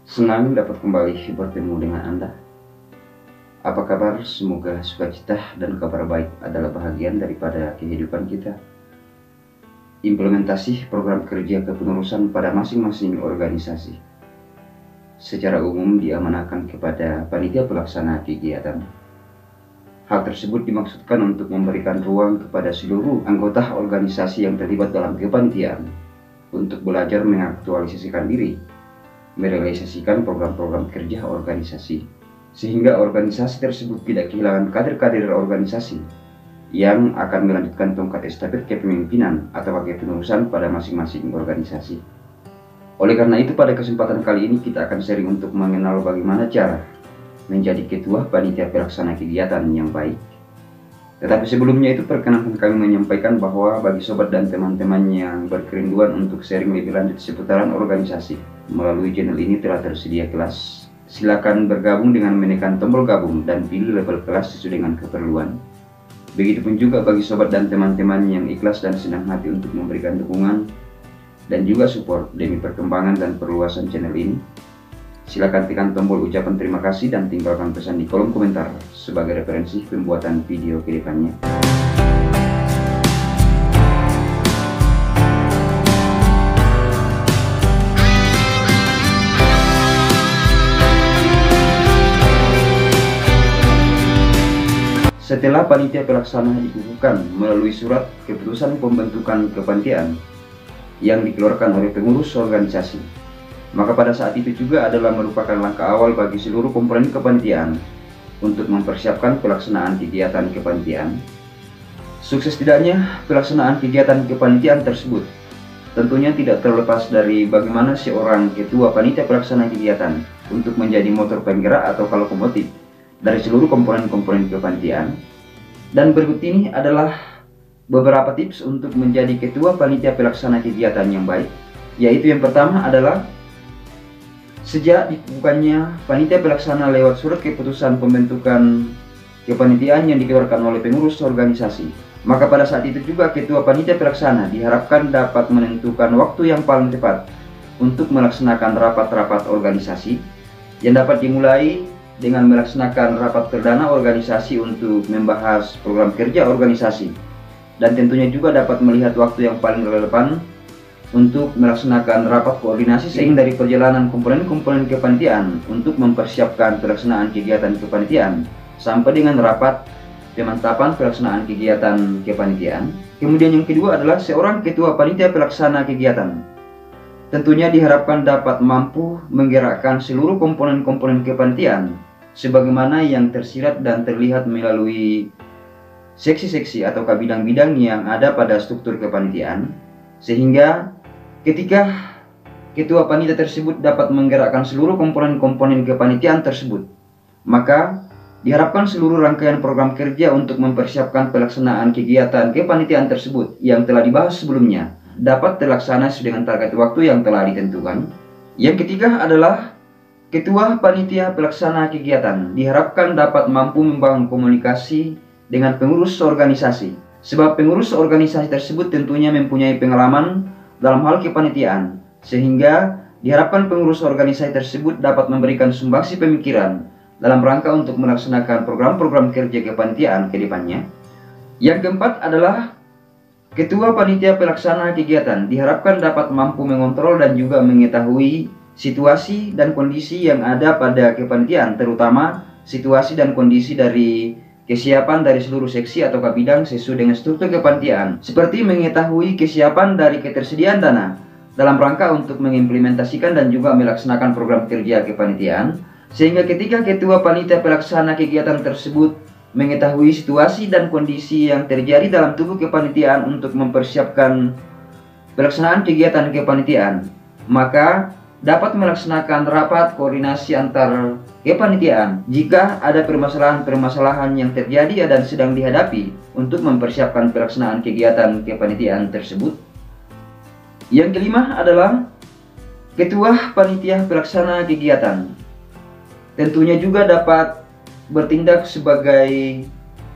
Senang dapat kembali bertemu dengan Anda. Apa kabar? Semoga sukacita dan kabar baik adalah bahagian daripada kehidupan kita. Implementasi program kerja kepengurusan pada masing-masing organisasi secara umum diamanahkan kepada panitia pelaksana kegiatan. Hal tersebut dimaksudkan untuk memberikan ruang kepada seluruh anggota organisasi yang terlibat dalam kepanitiaan untuk belajar mengaktualisasikan diri, merealisasikan program-program kerja organisasi, sehingga organisasi tersebut tidak kehilangan kader-kader organisasi yang akan melanjutkan tongkat estafet kepemimpinan atau kepengurusan pada masing-masing organisasi. Oleh karena itu, pada kesempatan kali ini kita akan sharing untuk mengenal bagaimana cara menjadi ketua panitia pelaksana kegiatan yang baik. Tetapi sebelumnya itu, perkenankan kami menyampaikan bahwa bagi sobat dan teman-teman yang berkerinduan untuk sharing lebih lanjut seputaran organisasi, melalui channel ini telah tersedia kelas. Silakan bergabung dengan menekan tombol gabung dan pilih level kelas sesuai dengan keperluan. Begitupun juga bagi sobat dan teman-teman yang ikhlas dan senang hati untuk memberikan dukungan dan juga support demi perkembangan dan perluasan channel ini. Silakan tekan tombol ucapan terima kasih dan tinggalkan pesan di kolom komentar sebagai referensi pembuatan video ke depannya. Setelah panitia pelaksana dikukuhkan melalui surat keputusan pembentukan kepanitiaan yang dikeluarkan oleh pengurus organisasi, maka pada saat itu juga adalah merupakan langkah awal bagi seluruh komponen kepanitiaan untuk mempersiapkan pelaksanaan kegiatan kepanitiaan. Sukses tidaknya pelaksanaan kegiatan kepanitiaan tersebut tentunya tidak terlepas dari bagaimana seorang ketua panitia pelaksana kegiatan untuk menjadi motor penggerak atau lokomotif dari seluruh komponen-komponen kepanitiaan. Dan berikut ini adalah beberapa tips untuk menjadi ketua panitia pelaksana kegiatan yang baik, yaitu yang pertama adalah sejak dikukuhkannya panitia pelaksana lewat surat keputusan pembentukan kepanitiaan yang dikeluarkan oleh pengurus organisasi, maka pada saat itu juga ketua panitia pelaksana diharapkan dapat menentukan waktu yang paling tepat untuk melaksanakan rapat-rapat organisasi yang dapat dimulai dengan melaksanakan rapat perdana organisasi untuk membahas program kerja organisasi, dan tentunya juga dapat melihat waktu yang paling relevan untuk melaksanakan rapat koordinasi seiring dari perjalanan komponen-komponen kepanitiaan untuk mempersiapkan pelaksanaan kegiatan kepanitiaan sampai dengan rapat pemantapan pelaksanaan kegiatan kepanitiaan. Kemudian yang kedua adalah seorang ketua panitia pelaksana kegiatan tentunya diharapkan dapat mampu menggerakkan seluruh komponen-komponen kepanitiaan sebagaimana yang tersirat dan terlihat melalui seksi-seksi atau bidang-bidang yang ada pada struktur kepanitiaan, sehingga ketika ketua panitia tersebut dapat menggerakkan seluruh komponen-komponen kepanitiaan tersebut, maka diharapkan seluruh rangkaian program kerja untuk mempersiapkan pelaksanaan kegiatan kepanitiaan tersebut yang telah dibahas sebelumnya dapat terlaksana sesuai dengan target waktu yang telah ditentukan. Yang ketiga adalah ketua panitia pelaksana kegiatan diharapkan dapat mampu membangun komunikasi dengan pengurus organisasi, sebab pengurus organisasi tersebut tentunya mempunyai pengalaman dalam hal kepanitiaan, sehingga diharapkan pengurus organisasi tersebut dapat memberikan sumbangsi pemikiran dalam rangka untuk melaksanakan program-program kerja kepanitiaan ke depannya. Yang keempat adalah ketua panitia pelaksana kegiatan diharapkan dapat mampu mengontrol dan juga mengetahui situasi dan kondisi yang ada pada kepanitiaan, terutama situasi dan kondisi dari kesiapan dari seluruh seksi atau bidang sesuai dengan struktur kepanitiaan, seperti mengetahui kesiapan dari ketersediaan dana dalam rangka untuk mengimplementasikan dan juga melaksanakan program kerja kepanitiaan, sehingga ketika ketua panitia pelaksana kegiatan tersebut mengetahui situasi dan kondisi yang terjadi dalam tubuh kepanitiaan untuk mempersiapkan pelaksanaan kegiatan kepanitiaan, maka dapat melaksanakan rapat koordinasi antar kepanitiaan jika ada permasalahan-permasalahan yang terjadi dan sedang dihadapi untuk mempersiapkan pelaksanaan kegiatan kepanitiaan tersebut. Yang kelima adalah ketua panitia pelaksana kegiatan tentunya juga dapat bertindak sebagai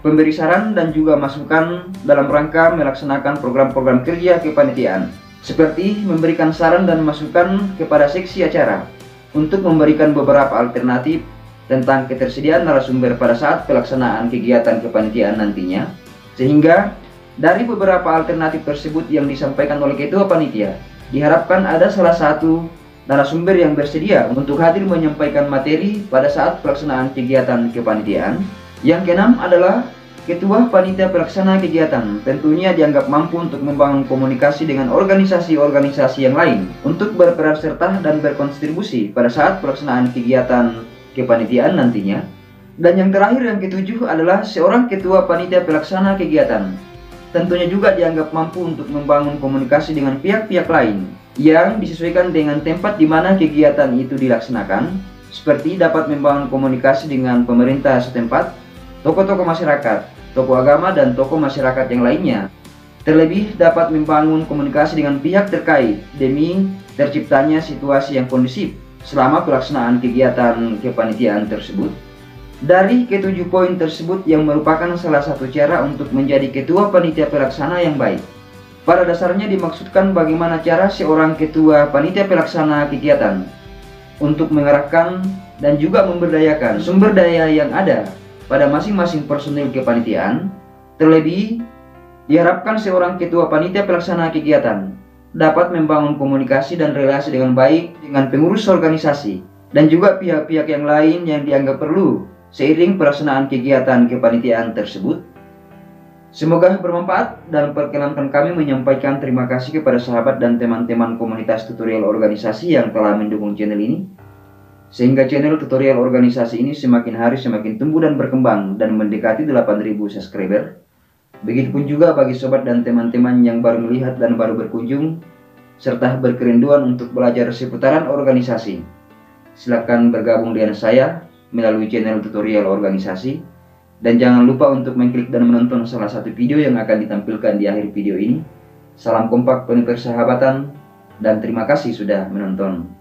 pemberi saran dan juga masukan dalam rangka melaksanakan program-program kerja kepanitiaan, seperti memberikan saran dan masukan kepada seksi acara untuk memberikan beberapa alternatif tentang ketersediaan narasumber pada saat pelaksanaan kegiatan kepanitiaan nantinya, sehingga dari beberapa alternatif tersebut yang disampaikan oleh ketua panitia, diharapkan ada salah satu narasumber yang bersedia untuk hadir menyampaikan materi pada saat pelaksanaan kegiatan kepanitiaan. Yang keenam adalah ketua panitia pelaksana kegiatan, tentunya dianggap mampu untuk membangun komunikasi dengan organisasi-organisasi yang lain untuk berperan serta dan berkontribusi pada saat pelaksanaan kegiatan kepanitiaan nantinya. Dan yang terakhir, yang ketujuh, adalah seorang ketua panitia pelaksana kegiatan tentunya juga dianggap mampu untuk membangun komunikasi dengan pihak-pihak lain yang disesuaikan dengan tempat di mana kegiatan itu dilaksanakan, seperti dapat membangun komunikasi dengan pemerintah setempat, tokoh-tokoh masyarakat, tokoh agama, dan tokoh masyarakat yang lainnya. Terlebih dapat membangun komunikasi dengan pihak terkait demi terciptanya situasi yang kondusif selama pelaksanaan kegiatan kepanitiaan tersebut. Dari ketujuh poin tersebut yang merupakan salah satu cara untuk menjadi ketua panitia pelaksana yang baik. Pada dasarnya dimaksudkan bagaimana cara seorang ketua panitia pelaksana kegiatan untuk mengarahkan dan juga memberdayakan sumber daya yang ada pada masing-masing personil kepanitiaan. Terlebih, diharapkan seorang ketua panitia pelaksana kegiatan dapat membangun komunikasi dan relasi dengan baik dengan pengurus organisasi dan juga pihak-pihak yang lain yang dianggap perlu seiring pelaksanaan kegiatan kepanitiaan tersebut. Semoga bermanfaat, dan perkenankan kami menyampaikan terima kasih kepada sahabat dan teman-teman komunitas tutorial organisasi yang telah mendukung channel ini, sehingga channel tutorial organisasi ini semakin hari semakin tumbuh dan berkembang dan mendekati 8.000 subscriber. Begitupun juga bagi sobat dan teman-teman yang baru melihat dan baru berkunjung serta berkerinduan untuk belajar seputaran organisasi. Silakan bergabung dengan saya melalui channel tutorial organisasi, dan jangan lupa untuk mengklik dan menonton salah satu video yang akan ditampilkan di akhir video ini. Salam kompak penuh persahabatan, dan terima kasih sudah menonton.